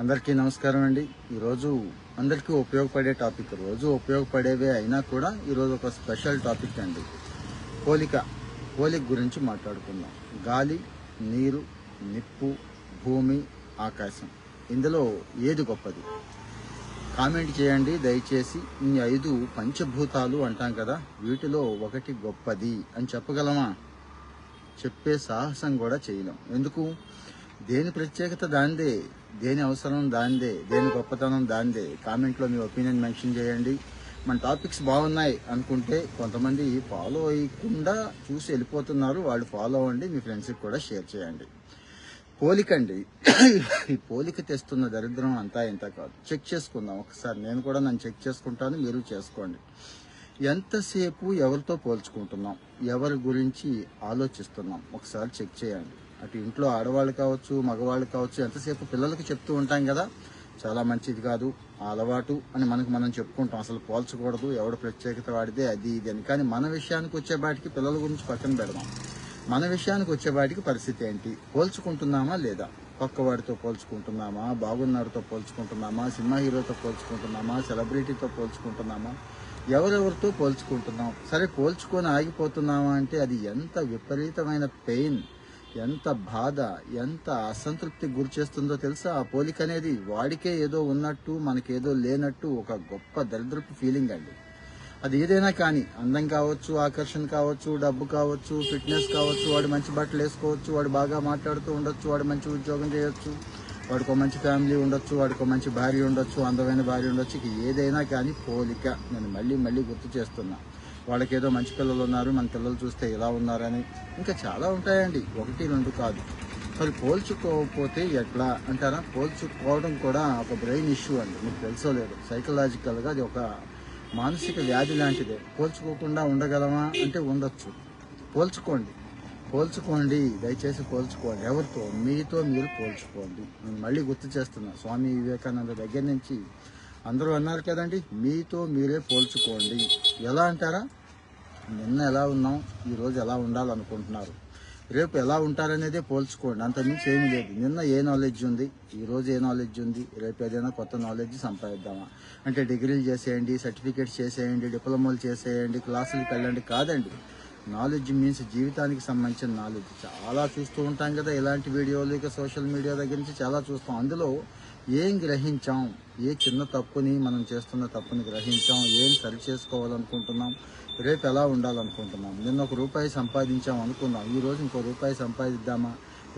అందరికీ నమస్కారం అండి. ఈరోజు అందరికీ ఉపయోగపడే టాపిక్, రోజు ఉపయోగపడేవే అయినా కూడా ఈరోజు ఒక స్పెషల్ టాపిక్ అండి. పోలిక గురించి మాట్లాడుకుందాం. గాలి, నీరు, నిప్పు, భూమి, ఆకాశం, ఇందులో ఏది గొప్పది? కామెంట్ చేయండి దయచేసి. ఈ 5 పంచభూతాలు అంటాం కదా, వీటిలో ఒకటి గొప్పది అని చెప్పగలమా? చెప్పే సాహసం కూడా చేయలేం. ఎందుకు? దేని ప్రత్యేకత దాందే, దేని అవసరం దాందే, దేని గొప్పతనం దాందే. కామెంట్లో మీ ఒపీనియన్ మెన్షన్ చేయండి. మన టాపిక్స్ బాగున్నాయి అనుకుంటే కొంతమంది ఫాలో అయ్యకుండా చూసి వెళ్ళిపోతున్నారు, వాళ్ళు ఫాలో అవ్వండి, మీ ఫ్రెండ్స్కి కూడా షేర్ చేయండి. పోలికండి. ఈ పోలిక తెస్తున్న దరిద్రం అంతా ఇంత కాదు. చెక్ చేసుకుందాం ఒకసారి. నేను కూడా నన్ను చెక్ చేసుకుంటాను, మీరు చేసుకోండి. ఎంతసేపు ఎవరితో పోల్చుకుంటున్నాం, ఎవరి గురించి ఆలోచిస్తున్నాం ఒకసారి చెక్ చేయండి. అటు ఇంట్లో ఆడవాళ్ళు కావచ్చు, మగవాళ్ళు కావచ్చు, ఎంతసేపు పిల్లలకి చెప్తూ ఉంటాం కదా, చాలా మంచిది కాదు ఆ అలవాటు అని మనం చెప్పుకుంటాం. అసలు పోల్చకూడదు, ఎవడ ప్రత్యేకత వాడితే అది ఇది అని. కానీ మన విషయానికి వచ్చేబాటికి పిల్లల గురించి పక్కన పెడదాం. మన విషయానికి వచ్చేబాటికి పరిస్థితి ఏంటి? పోల్చుకుంటున్నామా లేదా? పక్కవాడితో పోల్చుకుంటున్నామా, బాగున్నాడితో పోల్చుకుంటున్నామా, సినిమా హీరోతో పోల్చుకుంటున్నామా, సెలబ్రిటీతో పోల్చుకుంటున్నామా, ఎవరెవరితో పోల్చుకుంటున్నాం? సరే, పోల్చుకొని ఆగిపోతున్నామా అంటే అది ఎంత విపరీతమైన పెయిన్, ఎంత బాధ, ఎంత అసంతృప్తికి గురి చేస్తుందో తెలుసా? ఆ పోలిక అనేది వాడికే ఏదో ఉన్నట్టు, మనకేదో లేనట్టు ఒక గొప్ప దరిద్రపు ఫీలింగ్ అండి. అది ఏదైనా కానీ, అందం కావచ్చు, ఆకర్షణ కావచ్చు, డబ్బు కావచ్చు, ఫిట్నెస్ కావచ్చు, వాడు మంచి బట్టలు వేసుకోవచ్చు, వాడు బాగా మాట్లాడుతూ ఉండొచ్చు, వాడు మంచి ఉద్యోగం చేయొచ్చు, వాడికి ఒక మంచి ఫ్యామిలీ ఉండొచ్చు, వాడికి ఒక మంచి భార్య ఉండొచ్చు, అందమైన భార్య ఉండొచ్చు. ఏదైనా కానీ పోలిక. నేను మళ్ళీ గుర్తు చేస్తున్నా. వాళ్ళకేదో మంచి పిల్లలు ఉన్నారు, మన పిల్లలు చూస్తే ఇలా ఉన్నారని. ఇంకా చాలా ఉంటాయండి, 1, 2 కాదు. మరి పోల్చుకోకపోతే ఎట్లా అంటారా? పోల్చుకోవడం కూడా ఒక బ్రెయిన్ ఇష్యూ అండి. మీకు తెలుసో లేదు, సైకలాజికల్గా అది ఒక మానసిక వ్యాధి లాంటిదే. పోల్చుకోకుండా ఉండగలమా అంటే ఉండొచ్చు. పోల్చుకోండి, దయచేసి పోల్చుకోండి. ఎవరితో? మీతో మీరు పోల్చుకోండి. నేను మళ్ళీ గుర్తు చేస్తున్నా, స్వామి వివేకానంద దగ్గర నుంచి అందరూ అన్నారు కదండి, మీతో మీరే పోల్చుకోండి. ఎలా అంటారా? నిన్న ఎలా ఉన్నాం, ఈరోజు ఎలా ఉండాలనుకుంటున్నారు, రేపు ఎలా ఉంటారనేదే పోల్చుకోండి. అంతకుమించి ఏమీ లేదు. నిన్న ఏ నాలెడ్జ్ ఉంది, ఈరోజు ఏ నాలెడ్జ్ ఉంది, రేపు ఏదైనా కొత్త నాలెడ్జ్ సంపాదిద్దామా అంటే డిగ్రీలు చేసేయండి, సర్టిఫికేట్స్ చేసేయండి, డిప్లొమాలు చేసేయండి, క్లాసులకు వెళ్ళండి కాదండి. నాలెడ్జ్ మీన్స్ జీవితానికి సంబంధించిన నాలెడ్జ్. చాలా చూస్తూ ఉంటాం కదా ఇలాంటి వీడియోలు, ఇక సోషల్ మీడియా దగ్గర నుంచి చాలా చూస్తాం. అందులో ఏం గ్రహించాం, ఏ చిన్న తప్పుని, మనం చేస్తున్న తప్పుని గ్రహించాం, ఏం సరి చేసుకోవాలనుకుంటున్నాం, రేపు ఎలా ఉండాలనుకుంటున్నాం. నిన్న ₹1 సంపాదించాం అనుకుందాం, ఈరోజు ₹1 సంపాదిద్దామా,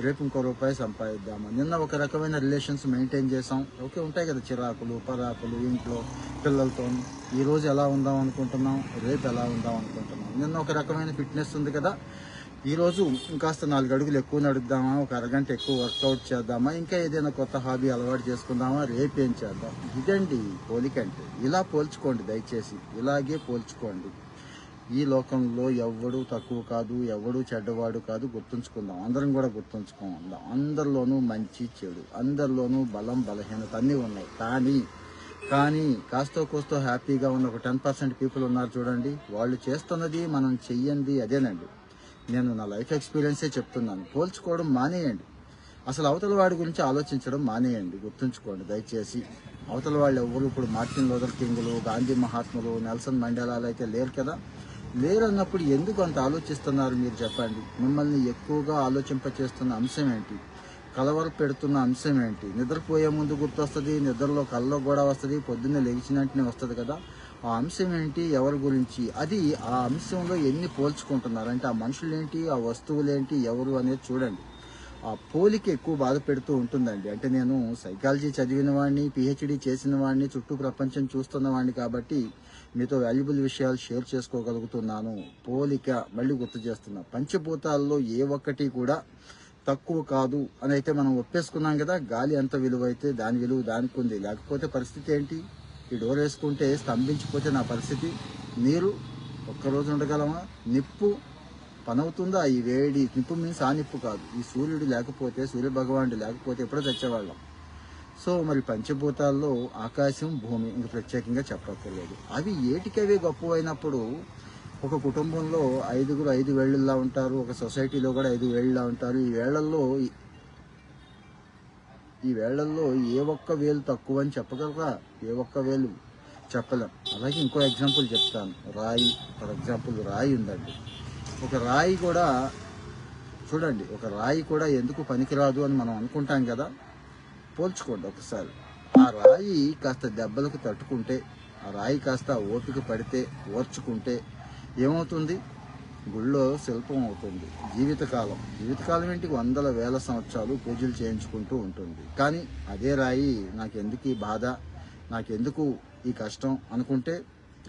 రేపు ₹1 సంపాదిద్దామా. నిన్న ఒక రకమైన రిలేషన్స్ మెయింటైన్ చేసాం, ఓకే, ఉంటాయి కదా చిరాకులు, పరాకులు ఇంట్లో పిల్లలతో. ఈరోజు ఎలా ఉందాం అనుకుంటున్నాం, రేపు ఎలా ఉందాం అనుకుంటున్నాం. నిన్న ఒక రకమైన ఫిట్నెస్ ఉంది కదా, ఈరోజు ఇంకాస్త 4 అడుగులు ఎక్కువ నడుద్దామా, ఒక అరగంట ఎక్కువ వర్కౌట్ చేద్దామా, ఇంకా ఏదైనా కొత్త హాబీ అలవాటు చేసుకుందామా, రేపేం చేద్దాం. ఇదండి పోలికంటే. ఇలా పోల్చుకోండి దయచేసి, ఇలాగే పోల్చుకోండి. ఈ లోకంలో ఎవడు తక్కువ కాదు, ఎవడు చెడ్డవాడు కాదు. గుర్తుంచుకుందాం, అందరం కూడా గుర్తుంచుకుందాం. అందరిలోనూ మంచి చెడు, అందరిలోనూ బలం బలహీనత అన్నీ ఉన్నాయి. కానీ కాస్తో కోస్తో హ్యాపీగా ఉన్న ఒక 10% పీపుల్ ఉన్నారు చూడండి, వాళ్ళు చేస్తున్నది మనం చెయ్యండి అదేనండి. నేను నా లైఫ్ ఎక్స్పీరియన్సే చెప్తున్నాను. పోల్చుకోవడం మానేయండి. అసలు అవతల వాడి గురించి ఆలోచించడం మానేయండి. గుర్తుంచుకోండి దయచేసి. అవతల వాళ్ళు ఎవరు ఇప్పుడు మార్టిన్ లూథర్ కింగ్లు, గాంధీ మహాత్ములు, నెల్సన్ మండేలాలు అయితే లేరు కదా. లేరన్నప్పుడు ఎందుకు అంత ఆలోచిస్తున్నారు మీరు చెప్పండి. మిమ్మల్ని ఎక్కువగా ఆలోచింపచేస్తున్న అంశం ఏంటి? కలవర పెడుతున్న అంశం ఏంటి? నిద్రపోయే ముందు గుర్తొస్తుంది, నిద్రలో కల్లో కూడా వస్తుంది, పొద్దున్నే లేచినట్టునే వస్తుంది కదా. ఆ అంశం ఏంటి, ఎవరి గురించి? అది ఆ అంశంలో ఎన్ని పోల్చుకుంటున్నారు అంటే, ఆ మనుషులేంటి, ఆ వస్తువులేంటి, ఎవరు అనేది చూడండి. ఆ పోలిక ఎక్కువ బాధ పెడుతూ ఉంటుందండి. అంటే నేను సైకాలజీ చదివిన వాడిని, పిహెచ్డి చేసిన వాడిని, చుట్టూ ప్రపంచం చూస్తున్న వాడిని కాబట్టి మీతో వాల్యుబుల్ విషయాలు షేర్ చేసుకోగలుగుతున్నాను. పోలిక మళ్ళీ గుర్తు చేస్తున్నా, పంచభూతాల్లో ఏ ఒక్కటి కూడా తక్కువ కాదు అని అయితే మనం ఒప్పేసుకున్నాం కదా. గాలి ఎంత విలువ అయితే దాని విలువ దానికి ఉంది. లేకపోతే పరిస్థితి ఏంటి? ఈ డోర్ వేసుకుంటే స్తంభించిపోతే నా పరిస్థితి. నీరు ఒక్కరోజు ఉండగలమా? నిప్పు పనవుతుందా? ఈ వేడి నిప్పు మీన్స్ ఆ నిప్పు కాదు. ఈ సూర్యుడు లేకపోతే, సూర్య భగవానుడు లేకపోతే ఎప్పుడో తెచ్చేవాళ్ళం. సో మరి పంచభూతాల్లో ఆకాశం, భూమి ఇంక ప్రత్యేకంగా చెప్పక్కర్లేదు. అవి ఏటికవే గొప్పవైనప్పుడు ఒక కుటుంబంలో 5గురు 5 వేళ్ళలా ఉంటారు, ఒక సొసైటీలో కూడా 5 వేళ్ళలా ఉంటారు. ఈ వేళ్లలో ఈ వేళల్లో ఏ ఒక్క వేలు తక్కువ అని చెప్పగలరా? ఏ ఒక్క వేలు చెప్పలేం. అలాగే ఇంకో ఎగ్జాంపుల్ చెప్తాను. రాయి, ఫర్ ఎగ్జాంపుల్ రాయి ఉందండి. ఒక రాయి కూడా చూడండి, ఒక రాయి కూడా ఎందుకు పనికిరాదు అని మనం అనుకుంటాం కదా. పోల్చుకోండి ఒకసారి. ఆ రాయి కాస్త దెబ్బలకు తట్టుకుంటే, ఆ రాయి కాస్త ఓపిక పడితే, ఓర్చుకుంటే ఏమవుతుంది? గుళ్ళో శిల్పం అవుతుంది. జీవితకాలం ఏంటి, వందల వేల సంవత్సరాలు పూజలు చేయించుకుంటూ ఉంటుంది. కానీ అదే రాయి నాకెందుకు ఈ బాధ, నాకెందుకు ఈ కష్టం అనుకుంటే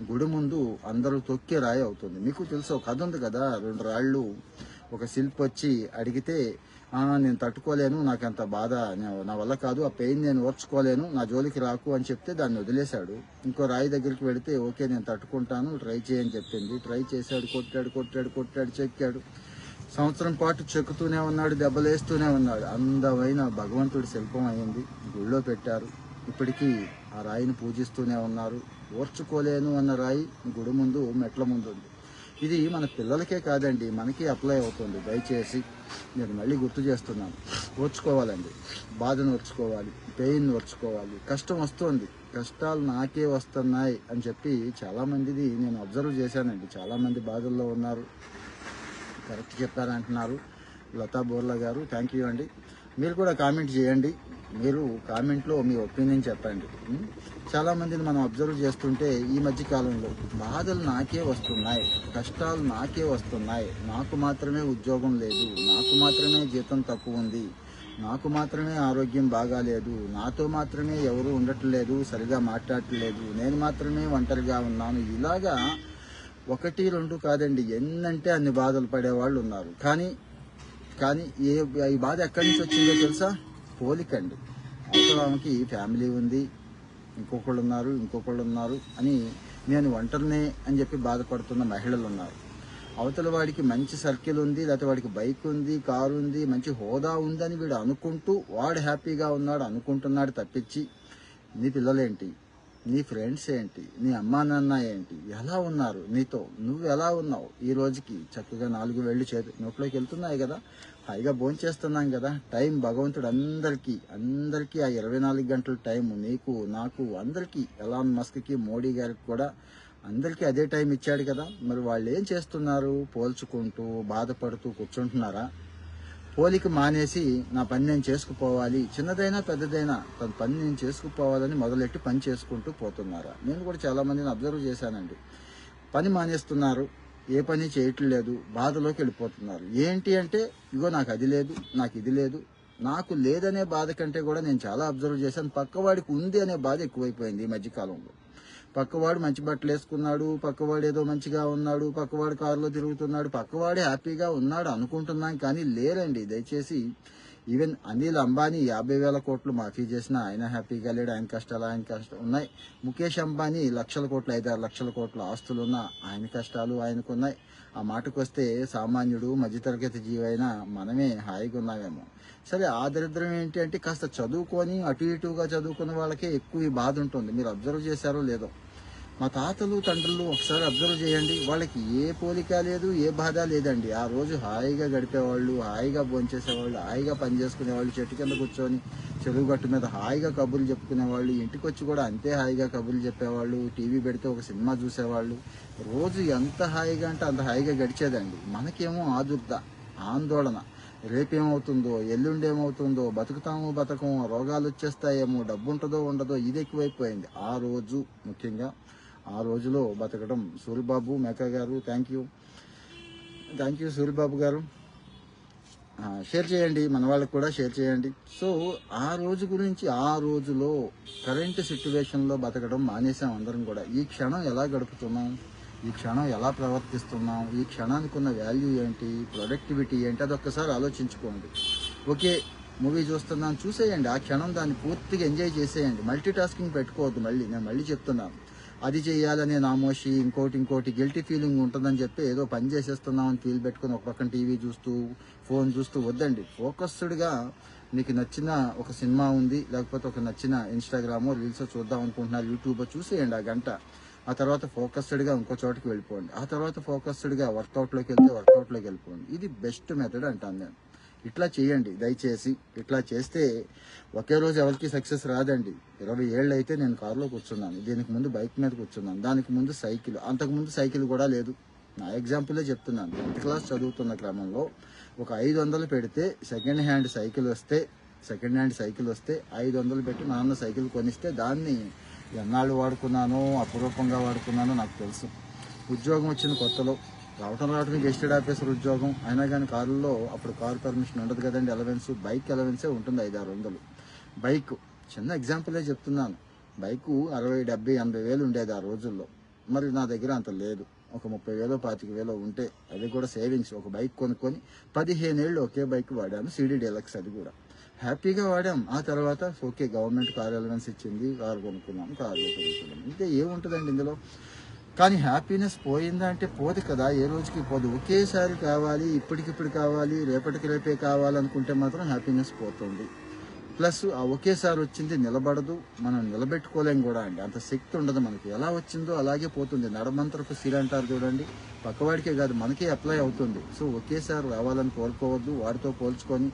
గుడి ముందు అందరూ తొక్కే రాయి అవుతుంది. మీకు తెలుసు, ఒక కథ ఉంది కదా, 2 రాళ్ళు ఒక శిల్పి వచ్చి అడిగితే, నేను తట్టుకోలేను, నాకంత బాధ, నా వల్ల కాదు, ఆ పెయిన్ నేను ఓర్చుకోలేను, నా జోలికి రాకు అని చెప్తే దాన్ని వదిలేశాడు. ఇంకో రాయి దగ్గరికి వెళితే, ఓకే నేను తట్టుకుంటాను, ట్రై చేయని చెప్పింది. ట్రై చేశాడు, కొట్టాడు, చెక్కాడు. సంవత్సరం పాటు చెక్కుతూనే ఉన్నాడు, దెబ్బలేస్తూనే ఉన్నాడు. అందమైన భగవంతుడి శిల్పం అయింది. గుళ్ళో పెట్టారు. ఇప్పటికీ ఆ రాయిని పూజిస్తూనే ఉన్నారు. ఓర్చుకోలేను అన్న రాయి గుడి ముందు, మెట్ల ముందు ఉంది. ఇది మన పిల్లలకే కాదండి, మనకి అప్లై అవుతుంది. దయచేసి నేను మళ్ళీ గుర్తు చేస్తున్నాను, ఓర్చుకోవాలండి, బాధను ఓర్చుకోవాలి, పెయిన్ ఓర్చుకోవాలి. కష్టం వస్తుంది, కష్టాలు నాకే వస్తున్నాయి అని చెప్పి చాలామందిది నేను అబ్జర్వ్ చేశానండి. చాలామంది బాధల్లో ఉన్నారు. కరెక్ట్ చెప్పారంటున్నారు లతా బోర్లా గారు, థ్యాంక్ యూ అండి. మీరు కూడా కామెంట్ చేయండి, మీరు కామెంట్లో మీ ఒపీనియన్ చెప్పండి. చాలామందిని మనం అబ్జర్వ్ చేస్తుంటే ఈ మధ్య కాలంలో బాధలు నాకే వస్తున్నాయి, కష్టాలు నాకే వస్తున్నాయి, నాకు మాత్రమే ఉద్యోగం లేదు, నాకు మాత్రమే జీతం తక్కువ ఉంది, నాకు మాత్రమే ఆరోగ్యం బాగాలేదు, నాతో మాత్రమే ఎవరు ఉండట్లేదు, సరిగా మాట్లాడట్లేదు, నేను మాత్రమే ఒంటరిగా ఉన్నాను. ఇలాగా 1, 2 కాదండి, ఎన్నంటే అన్ని బాధలు పడేవాళ్ళు ఉన్నారు. కానీ ఈ బాధ ఎక్కడి నుంచి వచ్చిందో తెలుసా? పోలికండి. అవతల ఆమెకి ఫ్యామిలీ ఉంది, ఇంకొకళ్ళు ఉన్నారు అని నేను ఒంటరినే అని చెప్పి బాధపడుతున్న మహిళలు ఉన్నారు. అవతల వాడికి మంచి సర్కిల్ ఉంది, లేకపోతే వాడికి బైక్ ఉంది, కారు ఉంది, మంచి హోదా ఉందని వీడు అనుకుంటూ వాడు హ్యాపీగా ఉన్నాడు అనుకుంటున్నాడు తప్పించి, నీ పిల్లలేంటి, నీ ఫ్రెండ్స్ ఏంటి, నీ అమ్మా నాన్న ఏంటి, ఎలా ఉన్నారు నీతో, నువ్వు ఎలా ఉన్నావు, ఈ రోజుకి చక్కగా 4 వేళ్ళు నోట్లోకి వెళ్తున్నాయి కదా, హాయిగా భోంచేస్తున్నాం కదా. టైం భగవంతుడు అందరికీ ఆ 24 గంటల టైం నీకు, నాకు, అందరికీ, ఎలాన్ మస్క్కి, మోడీ గారికి కూడా అందరికీ అదే టైం ఇచ్చాడు కదా. మరి వాళ్ళు ఏం చేస్తున్నారు? పోల్చుకుంటూ బాధపడుతూ కూర్చుంటున్నారా? పోలిక మానేసి నా పని నేను చేసుకుపోవాలి, చిన్నదైనా పెద్దదైనా తన పని నేను చేసుకుపోవాలని మొదలెట్టి పని చేసుకుంటూ పోతున్నారా? నేను కూడా చాలామందిని అబ్జర్వ్ చేశానండి. పని మానేస్తున్నారు, ఏ పని చేయట్లేదు, బాధలోకి వెళ్ళిపోతున్నారు. ఏంటి అంటే, ఇగో నాకు అది లేదు, నాకు ఇది లేదు. నాకు లేదనే బాధ కంటే కూడా నేను చాలా అబ్జర్వ్ చేశాను, పక్కవాడికి ఉంది అనే బాధ ఎక్కువైపోయింది ఈ మధ్యకాలంలో. పక్కవాడు మంచి బట్టలు వేసుకున్నాడు, పక్కవాడు ఏదో మంచిగా ఉన్నాడు, పక్కవాడు కారులో తిరుగుతున్నాడు, పక్కవాడే హ్యాపీగా ఉన్నాడు అనుకుంటున్నాం. కానీ లేరండి. దయచేసి ఈవెన్ అనిల్ అంబానీ 50,000 కోట్లు మాఫీ చేసినా ఆయన హ్యాపీగా లేడు. ఆయన కష్టాలు ఉన్నాయి. ముఖేష్ అంబానీ లక్షల కోట్లు, 5-6 లక్షల కోట్ల ఆస్తులున్నా ఆయన కష్టాలు ఆయనకున్నాయి. ఆ మాటకు వస్తే సామాన్యుడు, మధ్యతరగతి జీవైనా మనమే హాయిగా ఉన్నామేమో. సరే, ఆ దరిద్రం ఏంటి అంటే, కాస్త చదువుకొని అటు ఇటుగా చదువుకున్న వాళ్ళకే ఎక్కువ ఈ బాధ ఉంటుంది. మీరు అబ్జర్వ్ చేశారో లేదో, మా తాతలు తండ్రులు ఒకసారి అబ్జర్వ్ చేయండి, వాళ్ళకి ఏ పోలిక లేదు, ఏ బాధ లేదండి. ఆ రోజు హాయిగా గడిపేవాళ్ళు, హాయిగా భోంచేసేవాళ్ళు, హాయిగా పని చేసుకునేవాళ్ళు, చెట్టు కింద కూర్చొని చెరువు గట్టు మీద హాయిగా కబుర్లు చెప్పుకునేవాళ్ళు, ఇంటికి వచ్చి కూడా అంతే హాయిగా కబుర్లు చెప్పేవాళ్ళు, టీవీ పెడితే ఒక సినిమా చూసేవాళ్ళు. రోజు ఎంత హాయిగా అంటే అంత హాయిగా గడిచేదండి. మనకేమో ఆదుర్ద, ఆందోళన, రేపేమవుతుందో, ఎల్లుండేమవుతుందో, బతుకుతామో బతకమో, రోగాలు వచ్చేస్తాయేమో, డబ్బు ఉంటుందో ఉండదో, ఇది ఎక్కువైపోయింది. ఆ రోజు ముఖ్యంగా ఆ రోజులో బతకడం. సూరిబాబు మేకా గారు, థ్యాంక్ యూ సూరిబాబు గారు. షేర్ చేయండి, మన వాళ్ళకు కూడా షేర్ చేయండి. సో ఆ రోజు గురించి, ఆ రోజులో కరెంట్ సిచ్యువేషన్లో బతకడం మానేసాం అందరం కూడా. ఈ క్షణం ఎలా గడుపుతున్నాం, ఈ క్షణం ఎలా ప్రవర్తిస్తున్నాం, ఈ క్షణానికి ఉన్న వాల్యూ ఏంటి, ప్రొడక్టివిటీ ఏంటి, అదొక్కసారి ఆలోచించుకోండి. ఓకే, మూవీ చూస్తున్నాను, చూసేయండి, ఆ క్షణం దాన్ని పూర్తిగా ఎంజాయ్ చేసేయండి. మల్టీ టాస్కింగ్ పెట్టుకోవద్దు. నేను మళ్ళీ చెప్తున్నాను, అది చేయాలనే నామోషి, ఇంకోటి గిల్టీ ఫీలింగ్ ఉంటుందని చెప్పి ఏదో పని చేసేస్తున్నామని ఫీల్ పెట్టుకుని ఒక పక్కన టీవీ చూస్తూ, ఫోన్ చూస్తూ వద్దండి. ఫోకస్డ్గా మీకు నచ్చిన ఒక సినిమా ఉంది, లేకపోతే ఒక నచ్చిన ఇన్స్టాగ్రామో రీల్స్ చూద్దాం అనుకుంటున్నారు, యూట్యూబ్ చూసేయండి ఆ గంట. ఆ తర్వాత ఫోకస్డ్గా ఇంకో చోటుకి వెళ్ళిపోండి. ఆ తర్వాత ఫోకస్డ్గా వర్కౌట్లోకి వెళ్ళిపోండి. ఇది బెస్ట్ మెథడ్ అంటాను నేను. ఇట్లా చేయండి దయచేసి. ఇట్లా చేస్తే ఒకే రోజు ఎవరికి సక్సెస్ రాదండి. 20 ఏళ్ళు అయితే నేను కారులో కూర్చున్నాను, దీనికి ముందు బైక్ మీద కూర్చున్నాను, దానికి ముందు సైకిల్, అంతకుముందు సైకిల్ కూడా లేదు. నా ఎగ్జాంపులే చెప్తున్నాను. 10th క్లాస్ చదువుతున్న క్రమంలో ఒక 500 పెడితే సెకండ్ హ్యాండ్ సైకిల్ వస్తే 500 పెట్టి నాన్న సైకిల్ కొనిస్తే దాన్ని ఎన్నాళ్ళు వాడుకున్నానో, అపురూపంగా వాడుకున్నానో నాకు తెలుసు. ఉద్యోగం వచ్చిన కొత్తలో రావటం గెస్టెడ్ ఆఫీసర్ ఉద్యోగం అయినా కానీ కారులో అప్పుడు కారు పర్మిషన్ ఉండదు కదండి, అలవెన్స్, బైక్ అలవెన్సే ఉంటుంది 500-600. బైక్ చిన్న ఎగ్జాంపులే చెప్తున్నాను. బైకు 60, 70, 80 వేలు ఉండేది ఆ రోజుల్లో. మరి నా దగ్గర అంత లేదు. ఒక 30,000, 25,000 ఉంటే అది కూడా సేవింగ్స్. ఒక బైక్ కొనుక్కొని 15 ఏళ్ళు ఒకే బైక్ వాడాను, సిడి డీలక్స్. అది కూడా హ్యాపీగా వాడాం. ఆ తర్వాత ఓకే గవర్నమెంట్ కార్ అలవెన్స్ ఇచ్చింది, కారు కొనుక్కున్నాం, కారులో కొనుక్కున్నాం. ఇంతే ఏముంటుందండి ఇందులో. కానీ హ్యాపీనెస్ పోయిందా అంటే పోదు కదా, ఏ రోజుకి పోదు. ఒకేసారి కావాలి, ఇప్పటికిప్పుడు కావాలి, రేపటికి రేపే కావాలనుకుంటే మాత్రం హ్యాపీనెస్ పోతుంది. ప్లస్ ఆ ఒకేసారి వచ్చింది నిలబడదు, మనం నిలబెట్టుకోలేం కూడా అండి. అంత శక్తి ఉండదు మనకి. ఎలా వచ్చిందో అలాగే పోతుంది. నడమంతరపు సిరి అంటారు చూడండి, పక్కవాడికే కాదు మనకే అప్లై అవుతుంది. సో ఒకేసారి రావాలని కోరుకోవద్దు. వాడితో పోల్చుకొని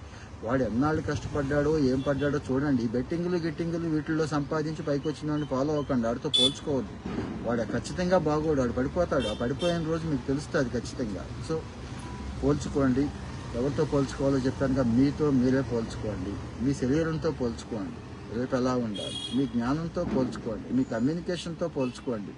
వాడు ఎన్నాళ్ళు కష్టపడ్డాడో ఏం పడ్డాడో చూడండి. ఈ బెట్టింగులు గిట్టింగులు వీటిల్లో సంపాదించి పైకి వచ్చిన వాడిని ఫాలో అవ్వకండి. వాడితో పోల్చుకోవద్దు. వాడు ఖచ్చితంగా బాగోడు, వాడు పడిపోతాడు. ఆ పడిపోయిన రోజు మీకు తెలుస్తుంది ఖచ్చితంగా. సో పోల్చుకోండి. ఎవరితో పోల్చుకోవాలో చెప్పానుగా, మీతో మీరే పోల్చుకోండి. మీ శరీరంతో పోల్చుకోండి, రేపు ఎలా ఉండాలి. మీ జ్ఞానంతో పోల్చుకోండి, మీ కమ్యూనికేషన్తో పోల్చుకోండి,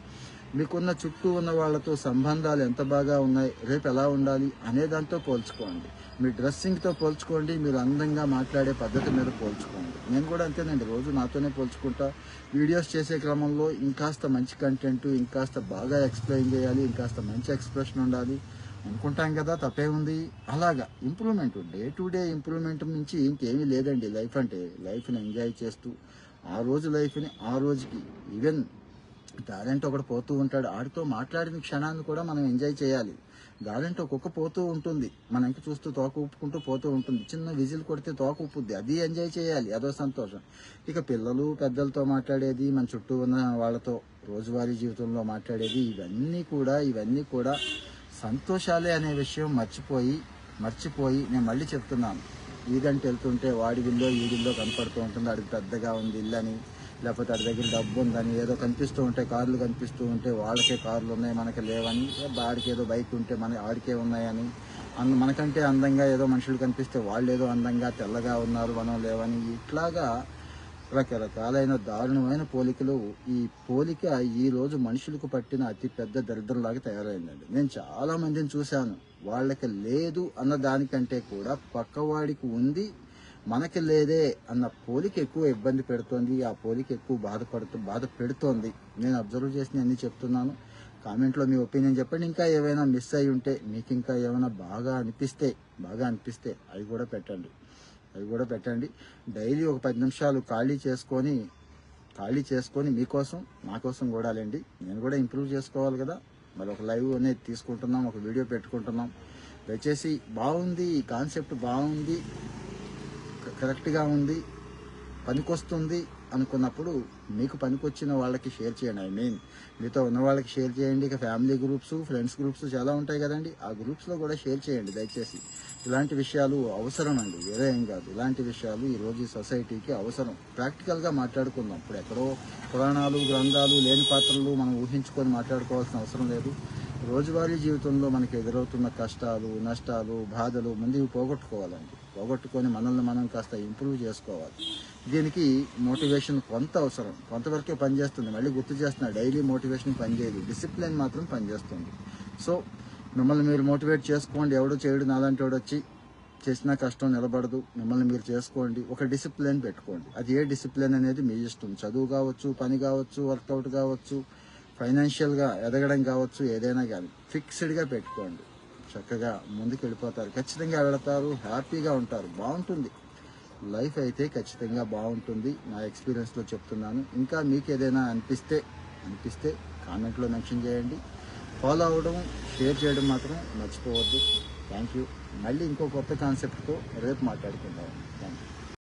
మీకున్న చుట్టూ ఉన్న వాళ్ళతో సంబంధాలు ఎంత బాగా ఉన్నాయి, రేపు ఎలా ఉండాలి అనే దాంతో పోల్చుకోండి. మీ డ్రెస్సింగ్తో పోల్చుకోండి, మీరు అందంగా మాట్లాడే పద్ధతి మీద పోల్చుకోండి. నేను కూడా అంతేనండి, రోజు నాతోనే పోల్చుకుంటా. వీడియోస్ చేసే క్రమంలో ఇంకాస్త మంచి కంటెంట్, ఇంకాస్త బాగా ఎక్స్ప్లెయిన్ చేయాలి, ఇంకాస్త మంచి ఎక్స్ప్రెషన్ ఉండాలి అనుకుంటాం కదా, తప్పే ఉంది. అలాగా improvement, day to day improvement నుంచి ఇంకేమీ లేదండి. లైఫ్ అంటే లైఫ్ని ఎంజాయ్ చేస్తూ ఆ రోజు లైఫ్ని ఆ రోజుకి, ఈవెన్ టాలెంట్ ఒకటి పోతూ ఉంటాడు, ఆడితో మాట్లాడిన క్షణాన్ని కూడా మనం ఎంజాయ్ చేయాలి. గాలంటే ఒక్కొక్క పోతూ ఉంటుంది, మన ఇంక చూస్తూ తోక ఊపుకుంటూ పోతూ ఉంటుంది. చిన్న విజిల్ కొడితే తోక ఊపుద్ది, అది ఎంజాయ్ చేయాలి, అదో సంతోషం. ఇక పిల్లలు పెద్దలతో మాట్లాడేది, మన చుట్టూ ఉన్న వాళ్ళతో రోజువారీ జీవితంలో మాట్లాడేది, ఇవన్నీ కూడా సంతోషాలే అనే విషయం మర్చిపోయి నేను మళ్ళీ చెప్తున్నాను. ఈదంటే వెళ్తుంటే వాడి ఇల్లు ఈడిల్లో కనపడుతూ ఉంటుంది. అడిగి పెద్దగా ఉంది ఇల్లు అని, లేకపోతే వాడి దగ్గర డబ్బు ఉందని, ఏదో కనిపిస్తూ ఉంటే కార్లు కనిపిస్తూ ఉంటే వాళ్ళకే కార్లు ఉన్నాయి మనకి లేవని, ఆడికి ఏదో బైక్ ఉంటే ఆడికే ఉన్నాయని, మనకంటే అందంగా ఏదో మనుషులు కనిపిస్తే వాళ్ళు ఏదో అందంగా తెల్లగా ఉన్నారు మనం లేవని, ఇట్లాగా రకరకాలైన దారుణమైన పోలికలు. ఈ పోలిక ఈ రోజు మనుషులకు పట్టిన అతి పెద్ద దరిద్రంలాగా తయారైందండి. నేను చాలా మందిని చూశాను, వాళ్ళకి లేదు అన్న దానికంటే కూడా పక్కవాడికి ఉంది మనకి లేదే అన్న పోలిక ఎక్కువ ఇబ్బంది పెడుతోంది. ఆ పోలిక ఎక్కువ బాధ పెడుతోంది. నేను అబ్జర్వ్ చేసి అన్ని చెప్తున్నాను. కామెంట్లో మీ ఒపీనియన్ చెప్పండి. ఇంకా ఏవైనా మిస్ అయి ఉంటే, మీకు ఇంకా ఏమైనా బాగా అనిపిస్తే అవి కూడా పెట్టండి. డైలీ ఒక 10 నిమిషాలు ఖాళీ చేసుకొని మీకోసం నా కోసం కూడా లేండి. నేను కూడా ఇంప్రూవ్ చేసుకోవాలి కదా. మరి ఒక లైవ్ అనేది తీసుకుంటున్నాం, ఒక వీడియో పెట్టుకుంటున్నాం. దయచేసి బాగుంది, ఈ కాన్సెప్ట్ బాగుంది, కరెక్ట్గా ఉంది, పనికొస్తుంది అనుకున్నప్పుడు మీకు పనికొచ్చిన వాళ్ళకి షేర్ చేయండి. మీతో ఉన్న వాళ్ళకి షేర్ చేయండి. ఇక ఫ్యామిలీ గ్రూప్స్, ఫ్రెండ్స్ గ్రూప్స్ చాలా ఉంటాయి కదండి, ఆ గ్రూప్స్లో కూడా షేర్ చేయండి దయచేసి. ఇలాంటి విషయాలు అవసరం అండి, వేరే ఏం కాదు. ఇలాంటి విషయాలు ఈరోజు ఈ సొసైటీకి అవసరం. ప్రాక్టికల్గా మాట్లాడుకుందాం. ఇప్పుడు ఎక్కడో పురాణాలు, గ్రంథాలు లేని పాత్రలు మనం ఊహించుకొని మాట్లాడుకోవాల్సిన అవసరం లేదు. రోజువారీ జీవితంలో మనకి ఎదురవుతున్న కష్టాలు, నష్టాలు, బాధలు ముందుకు పోగొట్టుకొని మనల్ని మనం కాస్త ఇంప్రూవ్ చేసుకోవాలి. దీనికి మోటివేషన్ కొంత అవసరం, కొంతవరకే పనిచేస్తుంది. మళ్ళీ గుర్తు చేస్తున్నా, డైలీ మోటివేషన్ పనిచేయదు, డిసిప్లిన్ మాత్రం పనిచేస్తుంది. సో మిమ్మల్ని మీరు మోటివేట్ చేసుకోండి. ఎవడు చేయడు, నాలాంటి వాడు వచ్చి చేసినా కష్టం నిలబడదు. మిమ్మల్ని మీరు చేసుకోండి, ఒక డిసిప్లిన్ పెట్టుకోండి. అది ఏ డిసిప్లిన్ అనేది మీ ఇష్టం. చదువు కావచ్చు, పని కావచ్చు, వర్కౌట్ కావచ్చు, ఫైనాన్షియల్గా ఎదగడం కావచ్చు, ఏదైనా కానీ ఫిక్స్డ్గా పెట్టుకోండి. చక్కగా ముందుకు వెళ్ళిపోతారు, ఖచ్చితంగా వెళతారు, హ్యాపీగా ఉంటారు, బాగుంటుంది లైఫ్ అయితే ఖచ్చితంగా బాగుంటుంది. నా ఎక్స్పీరియన్స్లో చెప్తున్నాను. ఇంకా మీకు ఏదైనా అనిపిస్తే కామెంట్లో మెన్షన్ చేయండి. ఫాలో అవ్వడం, షేర్ చేయడం మాత్రం మర్చిపోవద్దు. Thank you. మళ్ళీ ఇంకో కొత్త కాన్సెప్ట్తో రేపు మాట్లాడుకుందాం. Thank you.